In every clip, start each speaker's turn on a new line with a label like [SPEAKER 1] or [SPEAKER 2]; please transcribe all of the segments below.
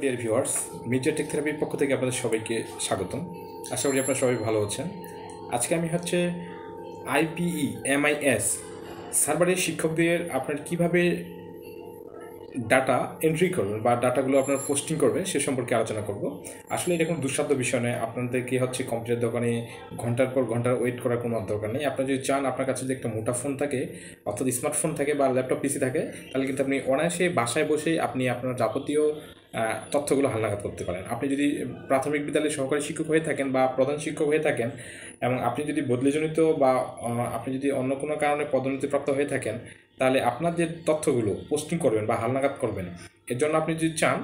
[SPEAKER 1] Dear viewers, Mirza take থেরাপির পক্ষ থেকে আপনাদের সবাইকে স্বাগতম। আশা করি আপনারা সবাই ভালো আছেন। আজকে আমি IPEMIS সার্ভারের শিক্ষকদের আপনার কিভাবে ডাটা এন্ট্রি করবেন বা ডাটাগুলো আপনার পোস্টিং করবেন সে সম্পর্কে আলোচনা করব। আসলে এটা কোনো দুঃসাধ্য বিষয় নয়। আপনাদেরকে কম্পিউটার দোকানে ঘন্টার পর ঘন্টা ওয়েট করার কোনো দরকার নেই। আপনি যদি চান আপনার কাছে যদি একটা মোটা ফোন থাকে অর্থাৎ স্মার্টফোন থাকে বা ল্যাপটপ পিসি থাকে, তাহলে কিন্তু আপনি অনায়াসে বাসায় বসেই আপনি আপনার যাবতীয় তথ্যগুলো হালনাগাদ করতে পারেন। আপনি যদি প্রাথমিক বিদ্যালয়ের সহকারী শিক্ষক হয়ে থাকেন বা প্রধান শিক্ষক হয়ে থাকেন এবং আপনি যদি বদলিজনিত বা আপনি যদি অন্য কোনো কারণে পদোন্নতিপ্রাপ্ত হয়ে থাকেন, তাহলে আপনার যে তথ্যগুলো পোস্টিং করবেন বা হালনাগাদ করবেন, এর জন্য আপনি যদি চান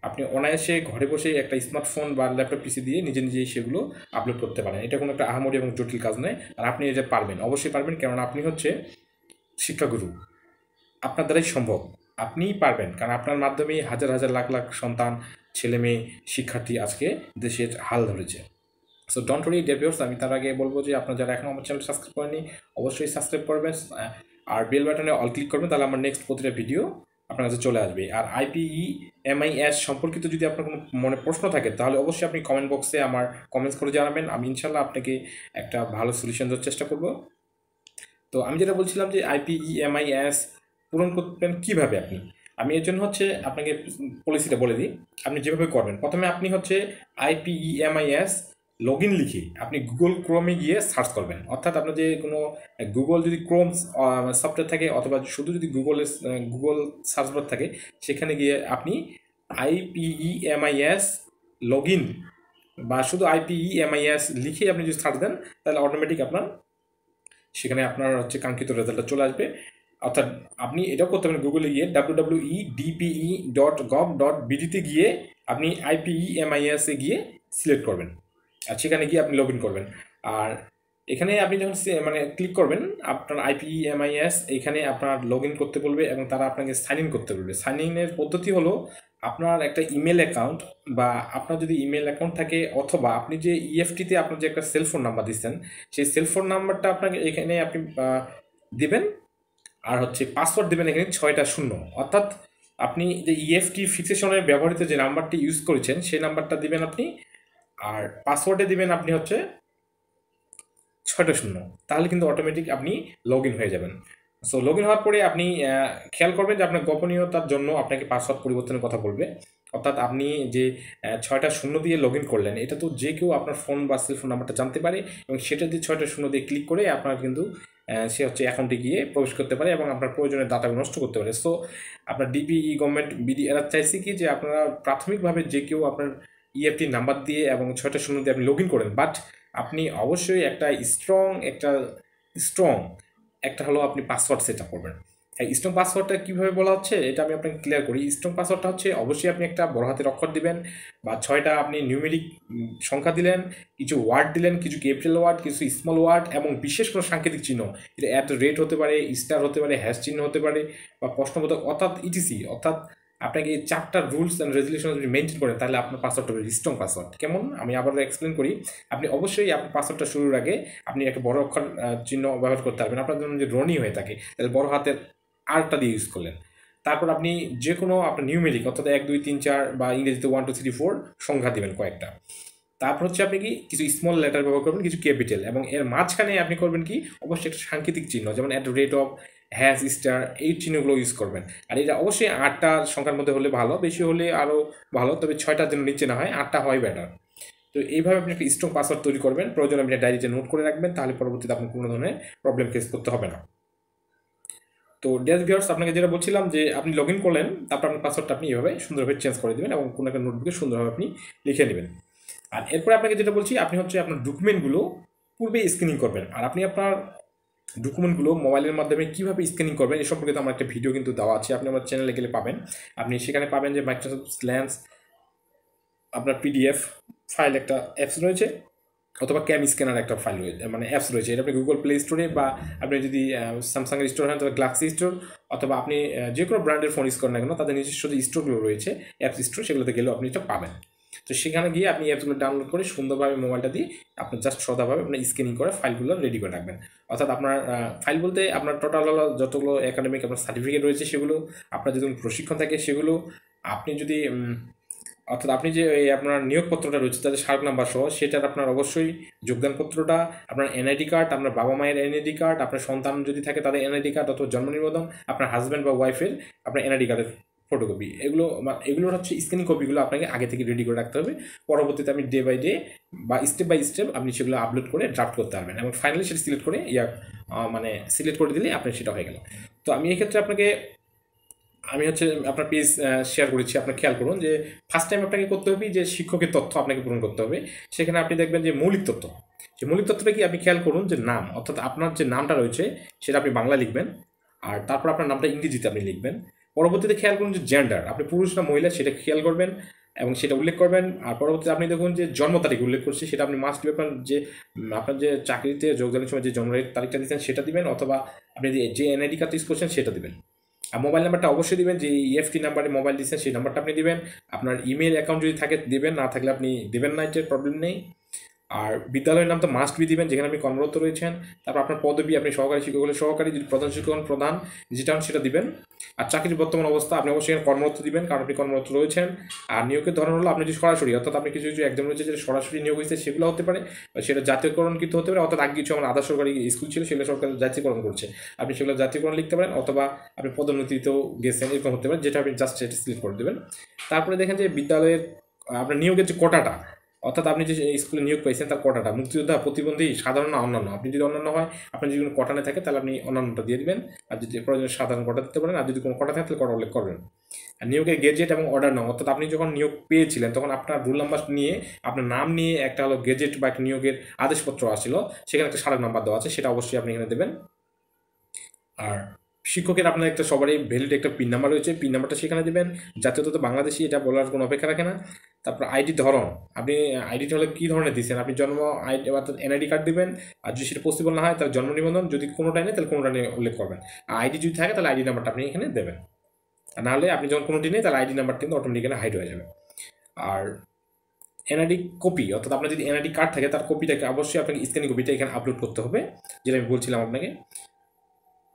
[SPEAKER 1] আপনি অনায়াসে ঘরে বসেই একটা স্মার্টফোন বা ল্যাপটপ পিসি দিয়ে নিজেই সেগুলো আপলোড করতে পারেন। এটা কোনো একটা আহামরি এবং জটিল কাজ নয়। আর আপনি এটা পারবেন, অবশ্যই পারবেন, কেননা আপনি শিক্ষাগুরু। আপনার দ্বারাই সম্ভব, আপনিই পারবেন, কারণ আপনার মাধ্যমেই হাজার হাজার লাখ লাখ সন্তান, ছেলে মেয়ে, শিক্ষার্থী আজকে দেশের হাল ধরেছে। So don't worry dear viewers, আমি তার আগে বলবো যে আপনারা যারা এখনও আমার চ্যানেল সাবস্ক্রাইব করেনি অবশ্যই সাবস্ক্রাইব করবেন আর বেল বাটনে অল ক্লিক করবেন, তাহলে আমার নেক্সট প্রতিটা ভিডিও আপনার কাছে চলে আসবে। আর IPEMIS সম্পর্কিত যদি আপনার কোনো মনে প্রশ্ন থাকে তাহলে অবশ্যই আপনি কমেন্ট বক্সে আমার কমেন্টস করে জানাবেন। আমি ইনশাল্লাহ আপনাকে একটা ভালো সলিউশন দেওয়ার চেষ্টা করব। তো আমি যেটা বলছিলাম যে IPEMIS পূরণ করবেন কীভাবে আমি এর জন্য আপনাকে পলিসিটা বলে দিই। আপনি যেভাবে করবেন, প্রথমে আপনি IPEMIS লগইন লিখে আপনি গুগল ক্রোমে গিয়ে সার্চ করবেন। অর্থাৎ আপনার যে কোনো গুগল যদি ক্রোম সফটওয়্যার থাকে অথবা শুধু যদি গুগল সার্চ বার থাকে, সেখানে গিয়ে আপনি IPEMIS লগইন বা শুধু IPEMIS লিখে আপনি যদি সার্চ দেন, তাহলে অটোমেটিক সেখানে আপনার কাঙ্ক্ষিত রেজাল্টটা চলে আসবে। অর্থাৎ আপনি এটাও করতে পারেন, গুগলে গিয়ে www.dpe.gov.bd গিয়ে আপনি IPEMIS গিয়ে সিলেক্ট করবেন আর সেখানে গিয়ে আপনি লগ ইন করবেন। আর এখানে আপনি যখন ক্লিক করবেন আপনার IPEMIS এখানে আপনার লগ ইন করতে বলবে এবং তারা আপনাকে সাইন ইন করতে বলবে। সাইন ইনের পদ্ধতি হলো আপনার একটা ইমেল অ্যাকাউন্ট, বা আপনার যদি ইমেল অ্যাকাউন্ট থাকে অথবা আপনি যে EFTতে আপনার যে একটা সেলফোন নাম্বার দিচ্ছেন, সেই সেলফোন নাম্বারটা আপনাকে এখানে আপনি দিবেন। আর পাসওয়ার্ড দেবেন এখানে 6টা 0। অর্থাৎ আপনি যে EFT ফিক্সেশনের ব্যবহৃত যে নাম্বারটি ইউজ করেছেন সেই নাম্বারটা দিবেন আপনি, আর পাসওয়ার্ডে দিবেন আপনি 6টা 0। তাহলে কিন্তু অটোমেটিক আপনি লগ ইন হয়ে যাবেন। সো লগ ইন হওয়ার পরে আপনি খেয়াল করবেন যে আপনার গোপনীয়তার জন্য আপনাকে পাসওয়ার্ড পরিবর্তনের কথা বলবে। অর্থাৎ আপনি যে 6টা 0 দিয়ে লগ ইন করলেন, এটা তো যে কেউ আপনার ফোন বা সেলফোন নাম্বারটা জানতে পারে এবং সেটা দিয়ে 6টা 0 দিয়ে ক্লিক করে আপনার কিন্তু সে অ্যাকাউন্টে গিয়ে প্রবেশ করতে পারে এবং আপনার প্রয়োজনীয় ডাটাগুলো নষ্ট করতে পারে। সো আপনার ডিপিই গভর্নমেন্ট বিডি এরা চাইছে কি যে আপনারা প্রাথমিকভাবে যে কেউ আপনার EFT নাম্বার দিয়ে এবং 6টা 0 দিয়ে আপনি লগ ইন করেন, বাট আপনি অবশ্যই একটা স্ট্রং একটা হলো আপনি পাসওয়ার্ড সেট আপ করবেন। এই স্ট্রং পাসওয়ার্ডটা কীভাবে বলা হচ্ছে এটা আমি আপনাকে ক্লিয়ার করি। স্ট্রং পাসওয়ার্ডটা অবশ্যই আপনি একটা বড় হাতের অক্ষর দিবেন বা 6টা আপনি নিউমেরিক সংখ্যা দিলেন, কিছু ওয়ার্ড দিলেন, কিছু ক্যাপিটাল ওয়ার্ড, কিছু স্মল ওয়ার্ড এবং বিশেষ কোনো সাংকেতিক চিহ্ন, এটা @ হতে পারে, স্টার হতে পারে, হ্যাশ চিহ্ন হতে পারে বা প্রশ্নবোধক, অর্থাৎ ETC। অর্থাৎ আপনাকে এই 4টা রুলস অ্যান্ড রেজুলেশন যদি মেনটেন করেন তাহলে আপনার পাসওয়ার্ডটা হবে স্ট্রং পাসওয়ার্ড। কেমন আমি আবার এক্সপ্লেন করি। আপনি অবশ্যই আপনার পাসওয়ার্ডটা শুরুর আগে আপনি একটা বড় অক্ষর চিহ্ন ব্যবহার করতে পারবেন। আপনার জন্য যে রনি হয়ে থাকে তাহলে বড় হাতের আরটা দিয়ে ইউজ করলেন। তারপর আপনি যে কোনো আপনার নিউমেরিক অর্থাৎ 1 2 3 4 বা ইংরেজিতে 1 2 3 4 সংখ্যা দেবেন কয়েকটা। তারপর আপনি কিছু স্মল লেটার ব্যবহার করবেন, কিছু ক্যাপিটাল, এবং এর মাঝখানে আপনি করবেন অবশ্যই একটা সাংকেতিক চিহ্ন, যেমন @ হ্যাশ, স্টার, এই চিহ্নগুলো ইউজ করবেন। আর এটা অবশ্যই 8টা সংখ্যার মধ্যে হলে ভালো, বেশি হলে আরও ভালো, তবে 6টার জন্য নিচে না হয়, 8টা হয় বেটার। তো এইভাবে আপনি একটা স্ট্রং পাসওয়ার্ড তৈরি করবেন। প্রয়োজন আপনি ডায়েরিতে নোট করে রাখবেন, তাহলে পরবর্তীতে আপনার কোনো ধরনের প্রবলেম ফেস করতে হবে না। তো ডিয়ার ভিউয়ার্স, আপনাকে যেটা বলছিলাম যে আপনি লগ ইন করলেন, তারপর আপনার পাসওয়ার্ডটা আপনি এভাবে সুন্দরভাবে চেঞ্জ করে দেবেন এবং কোনো একটা নোটবুকে সুন্দরভাবে আপনি লিখে নেবেন। আর এরপরে আপনাকে যেটা বলছি, আপনি আপনার ডকুমেন্টগুলো পূর্বে স্ক্যানিং করবেন। আর আপনি আপনার ডকুমেন্টগুলো মোবাইলের মাধ্যমে কীভাবে স্ক্যানিং করবেন এ সম্পর্কে আমার একটা ভিডিও কিন্তু দেওয়া আছে, আপনি আমার চ্যানেলে গেলে পাবেন। আপনি সেখানে পাবেন যে মাইক্রোসফট লেন্স, আপনার PDF ফাইল একটা অ্যাপস রয়েছে, অথবা ক্যাম স্ক্যানার একটা ফাইল রয়েছে, অ্যাপস রয়েছে। এটা আপনি গুগল প্লে স্টোরে, বা আপনি যদি স্যামসাংয়ের স্টোর হয় তাহলে গ্যালাক্সি স্টোর, অথবা আপনি যে কোনো ব্র্যান্ডের ফোন ইউজ করেন না কেন তাদের নিজস্ব যে স্টোরগুলো রয়েছে, অ্যাপস স্টোর, সেগুলোতে গেলেও আপনি এটা পাবেন। তো সেখানে গিয়ে আপনি অ্যাপসগুলো ডাউনলোড করে সুন্দরভাবে মোবাইলটা দিয়ে আপনি জাস্ট সদাভাবে আপনার স্ক্যানিং করে ফাইলগুলো রেডি করে রাখবেন। অর্থাৎ আপনার ফাইল বলতে আপনার টোটাল হলো যতগুলো একাডেমিক আপনার সার্টিফিকেট রয়েছে সেগুলো, আপনার যদি প্রশিক্ষণ থাকে সেগুলো, আপনি যদি অর্থাৎ আপনি যে এই আপনার নিয়োগপত্রটা রয়েছে তাদের স্মারক নাম্বার সহ সেটার আপনার অবশ্যই যোগদানপত্রটা, আপনার এনআইডি কার্ড, আপনার বাবা মায়ের এনআইডি কার্ড, আপনার সন্তান যদি থাকে তাদের এনআইডি কার্ড অথবা জন্ম নিবন্ধন, আপনার হাজব্যান্ড বা ওয়াইফের আপনার এনআইডি কার্ডের ফটোকপি, এগুলোর হচ্ছে স্ক্যানিং কপিগুলো আপনাকে আগে থেকে রেডি করে রাখতে হবে। পরবর্তীতে আপনি ডে বাই ডে বা স্টেপ বাই স্টেপ আপনি সেগুলো আপলোড করে ড্রাফট করতে পারবেন এবং ফাইনালি সেটা সিলেক্ট করে মানে সিলেক্ট করে দিলে আপনার সেটা হয়ে গেল। তো আমি এই ক্ষেত্রে আমি হচ্ছে আপনার পেজ শেয়ার করেছি, আপনার খেয়াল করুন যে ফার্স্ট টাইম আপনাকে করতে হবে যে শিক্ষকের তথ্য আপনাকে পূরণ করতে হবে। সেখানে আপনি দেখবেন যে মৌলিক তথ্য, যে মৌলিক তথ্যটা কি আপনি খেয়াল করুন যে নাম, অর্থাৎ আপনার যে নামটা রয়েছে সেটা আপনি বাংলা লিখবেন, আর তারপর আপনার নামটা ইংরেজিতে আপনি লিখবেন। পরবর্তীতে খেয়াল করুন যে জেন্ডার, আপনি পুরুষ না মহিলা সেটা খেয়াল করবেন এবং সেটা উল্লেখ করবেন। আর পরবর্তীতে আপনি দেখুন যে জন্ম তারিখ উল্লেখ করছি, সেটা আপনি মাস্ট আপনার যে চাকরিতে যোগদানের সময় যে জন্ম তারিখটা দিচ্ছেন সেটা দিবেন, অথবা আপনি যে এনআইডি কার্ড ইউজ করছেন সেটা দিবেন। আর মোবাইল নাম্বারটা অবশ্যই দিবেন, যে ইএফটি নাম্বারে মোবাইল দিচ্ছেন সেই নাম্বারটা আপনি দিবেন। আপনার ইমেল অ্যাকাউন্ট যদি থাকে দিবেন, না থাকলে আপনি দিবেন না, এটার প্রবলেম নেই। আর বিদ্যালয়ের নাম তো মাস্ট বি দিবেন যেখানে আপনি কর্মরত রয়েছেন। তারপর আপনার পদবি, আপনি সহকারী শিক্ষক হলে সহকারী, যদি প্রধান শিক্ষক হন প্রধান, যেটা হন সেটা দিবেন। আর চাকরির বর্তমান অবস্থা আপনি অবশ্যই এখানে কর্মরত দিবেন, কারণ আপনি কর্মরত রয়েছেন। আর নিয়োগের ধরন হলো আপনি যদি সরাসরি, অর্থাৎ আপনি কিছু একজন রয়েছে যেটা সরাসরি নিয়োগ হয়েছে সেগুলো হতে পারে, সেটা জাতীয়করণকৃত হতে পারে, অর্থাৎ আগে কিছু আমার আধা সরকারি স্কুল ছিল সেগুলো সরকার জাতীয়করণ করছে, আপনি সেগুলো জাতীয়করণ লিখতে পারেন, অথবা আপনি পদোন্নতিতেও গেছেন এরকম হতে পারে, যেটা আপনি জাস্ট সেটা সিলেক্ট করে দেবেন। তারপরে দেখেন যে বিদ্যালয়ের আপনার নিয়োগের যে কোটাটা, অর্থাৎ আপনি যে স্কুলে নিয়োগ পেয়েছেন তার কোটাটা মুক্তিযোদ্ধা, প্রতিবন্ধী, সাধারণ না অন্যান্য, আপনি যদি অন্যান্য হয় আপনার যদি কোনো কোটা না থাকে তাহলে আপনি অন্যান্যটা দিয়ে দিবেন, আর যদি প্রয়োজন সাধারণ কোটা দিতে পারেন, আর যদি কোনো কোটা থাকে তাহলে কোটা উল্লেখ করবেন। আর নিয়োগের গেজেট এবং অর্ডার নাম, অর্থাৎ আপনি যখন নিয়োগ পেয়েছিলেন তখন আপনার রোল নাম্বার নিয়ে আপনার নাম নিয়ে একটা হলো গেজেট বা একটা নিয়োগের আদেশপত্র আসছিল, সেখানে একটা স্মারক নাম্বার দেওয়া আছে, সেটা অবশ্যই আপনি এখানে দেবেন। আর শিক্ষকের আপনার একটা সবারই ভ্যালিড একটা পিন নাম্বার রয়েছে, পিন নাম্বারটা সেখানে দেবেন। জাতীয়তা বাংলাদেশি, এটা বলার কোনো অপেক্ষা রাখে না। তারপর আইডি ধরন, আপনি আইডিটা হলে কী ধরনের দিচ্ছেন, আপনি জন্ম আইডি অর্থাৎ এনআইডি কার্ড দেবেন, আর যদি সেটা পসিবল না হয় তাহলে জন্ম নিবন্ধন, যদি কোনোটাই নেই তাহলে কোনোটা নিয়ে উল্লেখ করবেন। আর আইডি যদি থাকে তাহলে আইডি নাম্বারটা আপনি এখানে দেবেন, আর নাহলে আপনি যখন কোনোটি নেই তাহলে আইডি নাম্বার কিন্তু অটোমেটিক্যালি হাইড হয়ে যাবে। আর এনআইডি কপি, অর্থাৎ আপনার যদি এনআইডি কার্ড থাকে তার কপিটাকে অবশ্যই আপনাকে স্ক্যানিং কপিটা এখানে আপলোড করতে হবে, যেটা আমি বলছিলাম আপনাকে।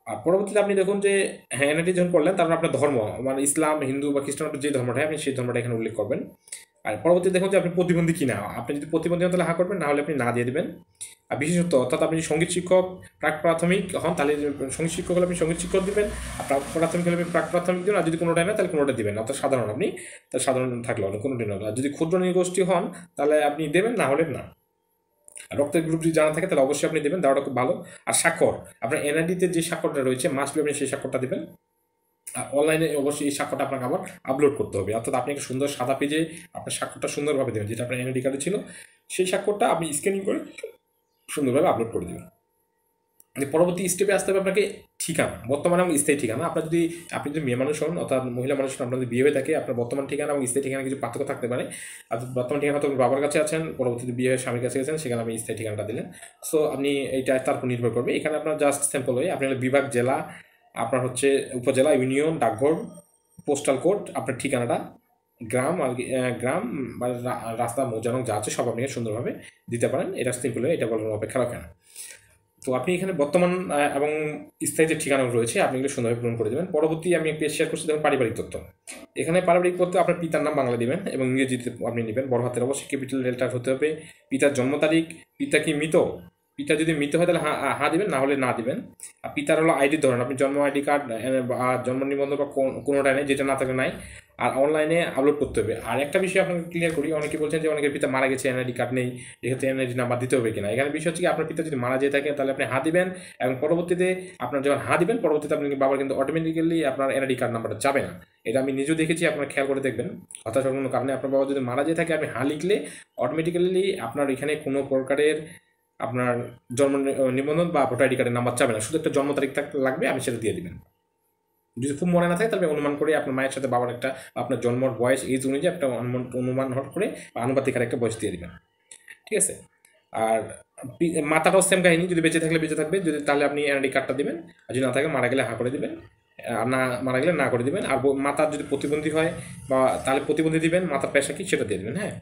[SPEAKER 1] আর পরবর্তীতে আপনি দেখুন যে হ্যাঁ এনআইডি যখন করলেন তারপর আপনার ধর্ম, মানে ইসলাম, হিন্দু বা খ্রিস্টান, যে ধর্মটা আপনি সেই ধর্মটা এখানে উল্লেখ করবেন। আর পরবর্তীতে দেখুন যে আপনি প্রতিবন্ধী কিনা, আপনি যদি প্রতিবন্ধী হন তাহলে হা করবেন, না হলে আপনি না দিয়ে দেবেন। আর বিশেষত্ব, অর্থাৎ আপনি সঙ্গীত শিক্ষক প্রাক প্রাথমিক হন তাহলে সঙ্গীত শিক্ষক হলে আপনি সঙ্গীত শিক্ষক দেবেন, আর প্রাক প্রাথমিক হলে আপনি প্রাক প্রাথমিক দেবেন, আর যদি কোনোটাই না তাহলে কোনোটা দেবেন, অর্থাৎ সাধারণ আপনি তাহলে সাধারণ থাকলে হলো কোনোটাই না। আর যদি ক্ষুদ্র নৃগোষ্ঠী হন তাহলে আপনি দেবেন, না হলে না। আর রক্তের গ্রুপ যদি জানা থাকে তাহলে অবশ্যই আপনি দেবেন, দেওয়াটা খুব ভালো। আর স্বাক্ষর, আপনার এনআইডিতে যে স্বাক্ষরটা রয়েছে মাস্ট বি আপনি সেই স্বাক্ষরটা দেবেন। আর অনলাইনে অবশ্যই এই স্বাক্ষরটা আপনাকে আবার আপলোড করতে হবে, অর্থাৎ আপনি একটা সুন্দর সাদা পেজে আপনার স্বাক্ষরটা সুন্দরভাবে দেবেন, যেটা আপনার এনআইডি কার্ডে ছিল সেই স্বাক্ষরটা আপনি স্ক্যানিং করে সুন্দরভাবে আপলোড করে দেবেন। পরবর্তী স্টেপে আসতে হবে আপনাকে ঠিকানা, বর্তমানে এবং স্থায়ী ঠিকানা। আপনি যদি মেয়ে মানুষ হন অর্থাৎ মহিলা মানুষ হন, আপনাদের বিয়ে হয়ে থাকে, আপনার বর্তমান ঠিকানা এবং স্থায়ী ঠিকানা কিছু পার্থক্য থাকতে পারে। আর বর্তমান ঠিকানা হয়তো বাবার কাছে আছেন, পরবর্তীতে বিয়ে হয়ে স্বামীর কাছে গেছেন, সেখানে আপনি স্থায়ী ঠিকানাটা দিলেন। সো আপনি এইটা তার উপর নির্ভর করবে। এখানে আপনার জাস্ট স্যাম্পল হয়ে আপনি বিভাগ, জেলা, আপনার হচ্ছে উপজেলা, ইউনিয়ন, ডাকঘর, পোস্টাল কোড, আপনার ঠিকানাটা, গ্রাম আর গ্রাম বা রাস্তা, মোজানক যা আছে সব আপনি সুন্দরভাবে দিতে পারেন। এটা সিম্পল হয়ে এটা বলার অপেক্ষা রাখে না। তো আপনি এখানে বর্তমান এবং স্থায়ী যে ঠিকানা রয়েছে আপনি এগুলো সুন্দরভাবে পূরণ করে দেবেন। পরবর্তী আমি পেজ শেয়ার করছি, দেখুন পারিবারিক তথ্য। এখানে পারিবারিক তথ্য আপনার পিতার নাম বাংলা দিবেন এবং ইংরেজিতে আপনি নেবেন, বড় হাতের অবশ্যই ক্যাপিটাল লেটার হতে হবে। পিতার জন্ম তারিখ, পিতা কি মৃত, পিতা যদি মৃত হয় তাহলে হ্যাঁ দিবেন, না হলে না দিবেন। আর পিতার হলো আইডি ধরুন, আপনি জন্ম আইডি কার্ড বা জন্ম নিবন্ধন বা কোনোটাই নেই, যেটা না থাকলে নাই। আর অনলাইনে আপলোড করতে হবে। আর একটা বিষয় আপনাকে ক্লিয়ার করি, অনেকে বলছেন যে অনেকের পিতা মারা গেছে, এনআইডি কার্ড নেই, এক্ষেত্রে এনআইডি নাম্বার দিতে হবে কিনা। এখানে বিষয় হচ্ছে কি, আপনার পিতা যদি মারা যেয়ে থাকে তাহলে আপনি হ্যাঁ দিবেন, এবং পরবর্তীতে আপনার যখন হ্যাঁ দিবেন পরবর্তীতে আপনি বাবার কিন্তু অটোমেটিক্যালি আপনার এনআইডি কার্ড নাম্বারটা যাবে না। এটা আমি নিজেও দেখেছি, আপনারা খেয়াল করে দেখবেন। হতাশ হওয়ার কোনো কারণে আপনার বাবা যদি মারা যেয়ে থাকে আপনি হ্যাঁ লিখলে অটোমেটিক্যালি আপনার এখানে কোনো প্রকারের আপনার জন্ম নিবন্ধন বা ভোটার আইডি কার্ডের নাম্বার যাবে না, শুধু একটা জন্ম তারিখ লাগবে, আপনি সেটা দিয়ে দিবেন। যদি খুব মনে না থাকে তাহলে অনুমান করে আপনার মায়ের সাথে বাবার একটা আপনার জন্মর বয়স এজ অনুযায়ী একটা অনুমান করে বা আনুপাতিক একটা বয়স দিয়ে দিবেন, ঠিক আছে। আর মাতাটাও সেম কাহিনী, যদি বেঁচে থাকলে বেঁচে থাকবে, যদি তাহলে আপনি এনআইডি কার্ডটা দেবেন, আর যদি না থাকে মারা গেলে হা করে দিবেন, আর না মারা গেলে না করে দিবেন। আর মাতার যদি প্রতিবন্ধী হয় বা তাহলে প্রতিবন্ধী দিবেন, মাতার পেশা কি সেটা দিয়ে দেবেন, হ্যাঁ।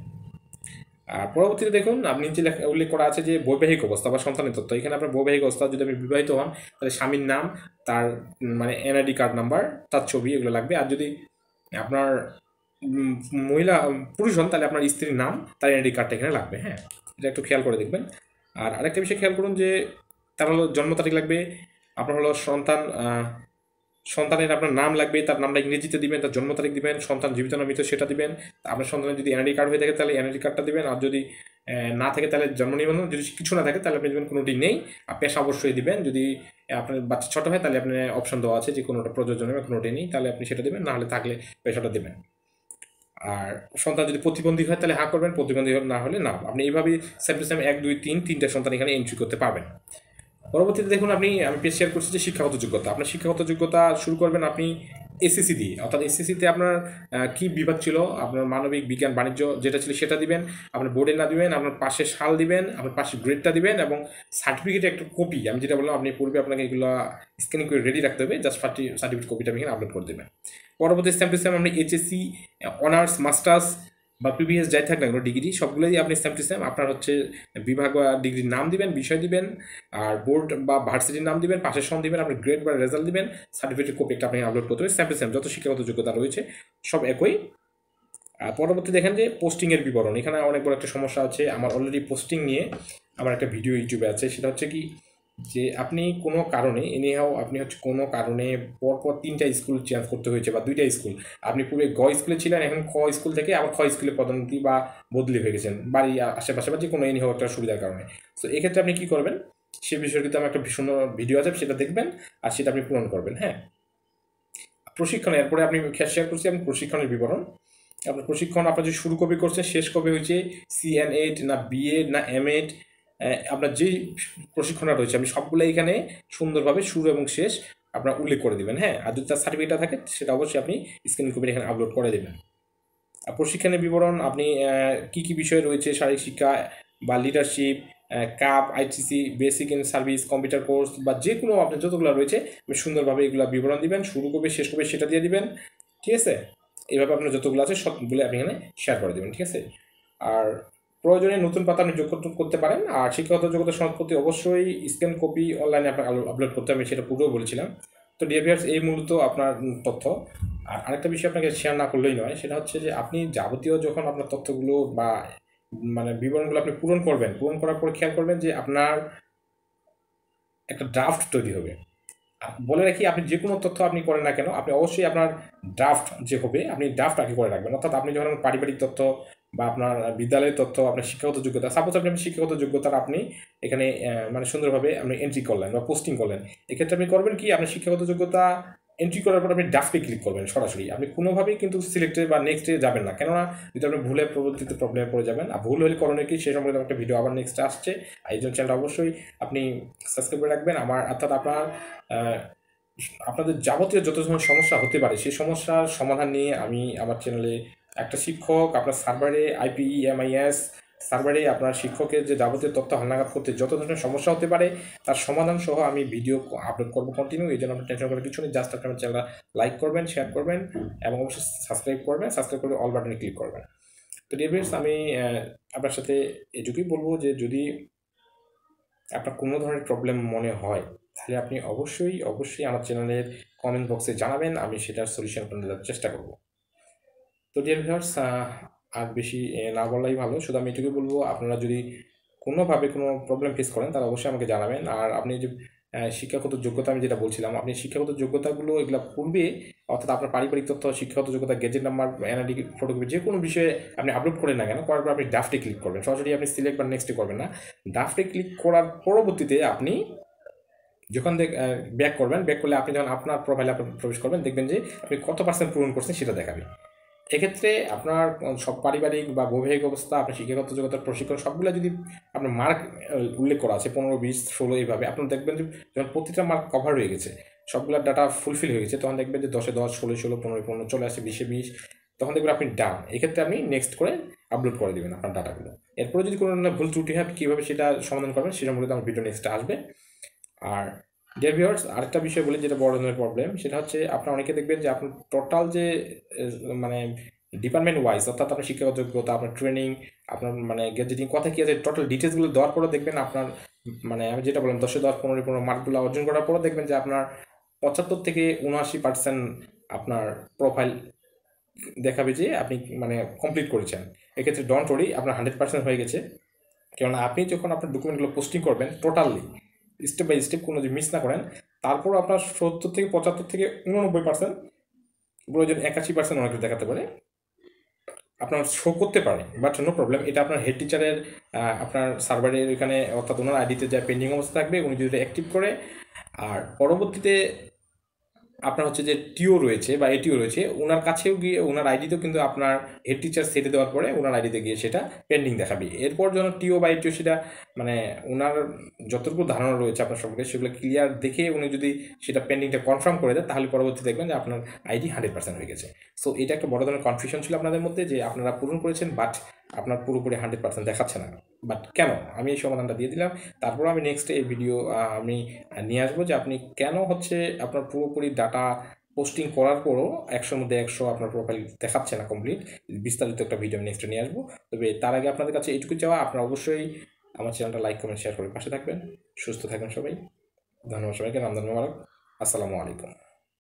[SPEAKER 1] আর পরবর্তীতে দেখুন আপনি নিচে উল্লেখ করা আছে যে বৈবাহিক অবস্থা বা সন্তানের তথ্য। এখানে আপনার বৈবাহিক অবস্থা, যদি আপনি বিবাহিত হন তাহলে স্বামীর নাম, তার মানে এনআইডি কার্ড নাম্বার, তার ছবি, এগুলো লাগবে। আর যদি আপনার মহিলা পুরুষ হন তাহলে আপনার স্ত্রীর নাম তার এনআইডি কার্ডটা এখানে লাগবে। হ্যাঁ, এটা একটু খেয়াল করে দেখবেন। আর আরেকটা বিষয় খেয়াল করুন যে তার হলো জন্ম তারিখ লাগবে, আপনার হলো সন্তানের আপনার নাম লাগবে, তার নামটা ইংরেজিতে দিবেন, তার জন্ম তারিখ দিবেন, সন্তান জীবিত না মৃত সেটা দিবেন। আপনার সন্তানের যদি এনআইডি কার্ড হয়ে থাকে তাহলে এনআইডি কার্ডটা দিবেন, আর যদি না থাকে তাহলে জন্ম নিবন্ধন, যদি কিছু না থাকে তাহলে আপনি দেবেন কোনোটি নেই। আর পেশা অবশ্যই দিবেন, যদি আপনার বাচ্চা ছোটো হয় তাহলে আপনি অপশন দেওয়া আছে যে কোনোটা প্রযোজনে বা কোনোটি নেই, তাহলে আপনি সেটা দেবেন, না হলে থাকলে পেশাটা দেবেন। আর সন্তান যদি প্রতিবন্ধী হয় তাহলে হ্যাঁ করবেন, প্রতিবন্ধী না হলে না। আপনি এইভাবেই সেম টু সেম 1 2 3 তিনটা সন্তান এখানে এন্ট্রি করতে পারবেন। পরবর্তীতে দেখুন আমি পেজ শেয়ার করছি যে শিক্ষাগত যোগ্যতা। আপনার শিক্ষাগত যোগ্যতা শুরু করবেন আপনি এসএসসি দিয়ে, অর্থাৎ এসএসসিতে আপনার কি বিভাগ ছিল, আপনার মানবিক, বিজ্ঞান, বাণিজ্য যেটা ছিল সেটা দিবেন, আপনার বোর্ডে না দিবেন, আপনার পাশে সাল দিবেন, আপনার পাশে গ্রেডটা দিবেন, এবং সার্টিফিকেটের একটা কপি, আমি যেটা বললাম আপনি পূর্বে আপনাকে এগুলো স্ক্যানিং করে রেডি রাখতে হবে, জাস্ট সার্টিফিকেট কপিটা আমি এখানে আপলোড করে দেবেন। পরবর্তী সেম টু সেম আপনি এইচএসসি, অনার্স, মাস্টার্স বা পিবিএস যাই থাক না কোনো ডিগ্রি, সবগুলোই আপনি সেম টু সেম আপনার হচ্ছে বিভাগ বা ডিগ্রির নাম দিবেন, বিষয় দিবেন, আর বোর্ড বা ভার্সিটির নাম দিবেন, পাশের সন দিবেন, আপনার গ্রেড বা রেজাল্ট দিবেন, সার্টিফিকেট কপি একটা আপনি আপলোড করতে হবে। সেম টু সেম যত শিক্ষাগত যোগ্যতা রয়েছে সব একই। আর পরবর্তী দেখেন যে পোস্টিংয়ের বিবরণ, এখানে অনেক বড় একটা সমস্যা আছে। আমার অলরেডি পোস্টিং নিয়ে আমার একটা ভিডিও ইউটিউবে আছে, সেটা হচ্ছে কি যে আপনি কোনো কারণে এনিহাও আপনি হচ্ছে কোনো কারণে পরপর 3টা স্কুল চেঞ্জ করতে হয়েছে বা 2টা স্কুল, আপনি পূর্বে গ স্কুলে ছিলেন, এখন খ স্কুল থেকে আবার খ স্কুলে পদোন্নতি বা বদলি হয়ে গেছেন বাড়ি আশেপাশে বা যে কোনো এনিহাও একটা সুবিধার কারণে। তো এক্ষেত্রে আপনি কী করবেন, সে বিষয়ে কিন্তু আমার একটা ভীষণ ভিডিও আছে, সেটা দেখবেন আর সেটা আপনি পূরণ করবেন। হ্যাঁ, প্রশিক্ষণ, এরপরে আপনি শেয়ার করছি আমি প্রশিক্ষণের বিবরণ। আপনার প্রশিক্ষণ আপনার যে শুরু কবে করছেন, শেষ কবে হয়েছে, CN8 না বিএড না M8, আপনার যেই প্রশিক্ষণটা রয়েছে আমি সবগুলো এখানে সুন্দরভাবে শুরু এবং শেষ আপনার উল্লেখ করে দেবেন। হ্যাঁ, আর যদি তার সার্টিফিকেটটা থাকে সেটা অবশ্যই আপনি স্ক্যানিং কপি এখানে আপলোড করে দেবেন। আর প্রশিক্ষণের বিবরণ আপনি কী কী বিষয় রয়েছে, শারীরিক শিক্ষা বা leadership, cup, ITC, basic in service, computer course বা যে কোনো আপনার যতগুলো রয়েছে আপনি সুন্দরভাবে এগুলো বিবরণ দিবেন, শুরু কবে শেষ কবে সেটা দিয়ে দিবেন। ঠিক আছে, এইভাবে আপনার যতগুলো আছে সবগুলো আপনি এখানে শেয়ার করে দেবেন। ঠিক আছে, আর প্রয়োজনে নতুন পাতা আপনি যোগ করতে পারেন। আর শিক্ষাগত যোগ্যতা সনদপত্র অবশ্যই স্ক্যান কপি অনলাইনে আপনার আপলোড করতে হবে, সেটা পূর্বেও বলেছিলাম। তো ডিয়ার ভিউয়ার্স, এই মূলত আপনার তথ্য। আর আরেকটা বিষয় আপনাকে শেয়ার না করলেই নয়, সেটা হচ্ছে যে আপনি যাবতীয় যখন আপনার তথ্যগুলো বা মানে বিবরণগুলো আপনি পূরণ করবেন, পূরণ করার পর খেয়াল করবেন যে আপনার একটা ড্রাফট তৈরি হবে। বলে রাখি, আপনি যে কোনো তথ্য আপনি করেন না কেন, আপনি অবশ্যই আপনার ড্রাফট যে হবে আপনি ড্রাফট আগে করে রাখবেন। অর্থাৎ আপনি যখন পারিবারিক তথ্য বা আপনার বিদ্যালয়ের তথ্য, আপনার শিক্ষাগত যোগ্যতা, সাপোজ আপনি শিক্ষাগত যোগ্যতার আপনি এখানে মানে সুন্দরভাবে আপনি এন্ট্রি করলেন বা পোস্টিং করলেন, এক্ষেত্রে আপনি করবেন কি, আপনি শিক্ষাগত যোগ্যতা এন্ট্রি করার পর আপনি ড্রাফটে ক্লিক করবেন সরাসরি, আপনি কোনোভাবেই কিন্তু সিলেক্টে বা নেক্সটে যাবেন না, কেননা যদি আপনি ভুলে পরবর্তীতে প্রবলেমে পড়ে যাবেন। আর ভুল হলে করণীয় কি সে সম্পর্কে একটা ভিডিও আবার নেক্সটে আসছে, আর এই জন্য চ্যানেলটা অবশ্যই আপনি সাবস্ক্রাইব করে রাখবেন আমার। অর্থাৎ আপনাদের যাবতীয় যত ধরনের সমস্যা হতে পারে সেই সমস্যার সমাধান নিয়ে আমি আমার চ্যানেলে একটা শিক্ষক আপনার সার্ভারে IPEMIS সার্ভারে আপনার শিক্ষকের যে যাবতীয় তথ্য হালনাগাদ করতে যত ধরনের সমস্যা হতে পারে তার সমাধান সহ আমি ভিডিও আপলোড করবো কন্টিনিউ। এই জন্য আপনার টেনশন করার কিছু নেই, জাস্ট আপনার চ্যানেলটা লাইক করবেন, শেয়ার করবেন এবং অবশ্যই সাবস্ক্রাইব করবেন, সাবস্ক্রাইব করে অল বাটনে ক্লিক করবেন। তো ডিয়ার ভিউয়ার্স, আমি আপনার সাথে এটুকুই বলবো যে যদি আপনার কোনো ধরনের প্রবলেম মনে হয় তাহলে আপনি অবশ্যই আমার চ্যানেলের কমেন্ট বক্সে জানাবেন, আমি সেটার সলিউশন আপনাদের দেওয়ার চেষ্টা করব। তো ডিয়ার ভিউয়ার্স, আর বেশি না বলাই ভালো, শুধু আমি এটুকুই বলবো, আপনারা যদি কোনোভাবে কোনো প্রবলেম ফেস করেন তাহলে অবশ্যই আমাকে জানাবেন। আর আপনি যে শিক্ষাগত যোগ্যতা আমি যেটা বলছিলাম, আপনি শিক্ষাগত যোগ্যতাগুলো এগুলো পূর্বে, অর্থাৎ আপনার পারিবারিক তথ্য, শিক্ষাগত যোগ্যতা, গেজেট নাম্বার, NID ফটোকপি, যে কোনো বিষয়ে আপনি আপলোড করেন না কেন, করার পর আপনি ড্রাফটে ক্লিক করবেন, সরাসরি আপনি সিলেক্ট বা নেক্সটে করবেন না। ড্রাফটে ক্লিক করার পরবর্তীতে আপনি যখন ব্যাক করবেন, ব্যাক করলে আপনি যখন আপনার প্রোফাইলে প্রবেশ করবেন দেখবেন যে আপনি কত পার্সেন্ট পূরণ করছেন সেটা দেখাবে। এক্ষেত্রে আপনার সব পারিবারিক বা বৈবাহিক অবস্থা, আপনার শিক্ষাগত যোগ্যতার প্রশিক্ষণ সবগুলো যদি আপনার মার্ক উল্লেখ করা আছে 15, 20, 16 এইভাবে, আপনার দেখবেন যে যখন প্রতিটা মার্ক কভার হয়ে গেছে, সবগুলো ডাটা ফুলফিল হয়ে গেছে, তখন দেখবেন যে 10-এ 10, 16-এ 16, 15-এ 15 চলে আসে, 20-এ 20, তখন দেখবেন আপনি ডান। এক্ষেত্রে আপনি নেক্সট করে আপলোড করে দেবেন আপনার ডাটাগুলো। এরপরে যদি কোনো ভুল ত্রুটি হয় কীভাবে সেটা সমাধান করবেন সে সম্পর্কে আমার ভিডিও নেক্সটে আসবে। আর ডিয়ার ভিউয়ার্স, আরেকটা বিষয় বলি যেটা বড় ধরনের প্রবলেম, সেটা হচ্ছে আপনার অনেকে দেখবেন যে আপনার টোটাল যে মানে ডিপার্টমেন্ট ওয়াইজ, অর্থাৎ আপনার শিক্ষাগত যোগ্যতা, আপনার ট্রেনিং, আপনার মানে গ্যাজেটিং কথা কী আছে, টোটাল ডিটেলসগুলো দেওয়ার পরে দেখবেন আপনার মানে আমি যেটা বললাম 10-এ 10, 15-এ 15 মার্কগুলো অর্জন করার পরে দেখবেন যে আপনার 75 থেকে 79% আপনার প্রোফাইল দেখাবে যে আপনি মানে কমপ্লিট করেছেন। এক্ষেত্রে ডোন্ট ওয়ারি, আপনার 100% হয়ে গেছে। কেননা আপনি যখন আপনার ডকুমেন্টগুলো পোস্টিং করবেন টোটালি স্টেপ বাই স্টেপ কোনো যদি মিস না করেন, তারপর আপনার 70 থেকে 75 থেকে 89%, প্রয়োজন 81% অনেকে দেখাতে পারে, আপনার শো করতে পারে। বাট নো প্রবলেম, এটা আপনার হেড টিচারের আপনার সার্ভারের এখানে অর্থাৎ ওনার আইডিতে যা পেন্ডিং অবস্থা থাকবে উনি যদি অ্যাক্টিভ করে, আর পরবর্তীতে আপনার হচ্ছে যে টিও রয়েছে বা এটিও রয়েছে, ওনার কাছেও গিয়ে ওনার আইডিতেও কিন্তু আপনার হেড টিচার সেটে দেওয়ার পরে ওনার আইডিতে গিয়ে সেটা পেন্ডিং দেখাবে। এরপর যেন টিও বা এটিও সেটা মানে ওনার যতটুকু ধারণা রয়েছে আপনার সম্পর্কে সেগুলো ক্লিয়ার দেখে উনি যদি সেটা পেন্ডিংটা কনফার্ম করে দেয়, তাহলে পরবর্তী দেখবেন যে আপনার আইডি 100% হয়ে গেছে। সো এটা একটা বড় ধরনের কনফিউশন ছিল আপনাদের মধ্যে যে আপনারা পূরণ করেছেন বাট আপনার পুরোপুরি 100% দেখাচ্ছে না। বাট কেন, আমি এই সমাধানটা দিয়ে দিলাম। তারপর আমি নেক্সট এই ভিডিও আমি নিয়ে আসবো যে আপনি কেন হচ্ছে আপনার পুরোপুরি ডাটা পোস্টিং করার পরও 100-র মধ্যে 100 আপনার প্রোফাইল দেখাচ্ছে না কমপ্লিট। বিস্তারিত একটা ভিডিও নেক্সট নিয়ে আসবো। তবে তার আগে আপনাদের কাছে এইটুকু চাওয়া, আপনারা অবশ্যই আমার চ্যানেলটা লাইক কমেন্ট শেয়ার করে পাশে থাকবেন। সুস্থ থাকবেন সবাই। ধন্যবাদ সবাইকে, রমজান মোবারক। আসসালামু আলাইকুম।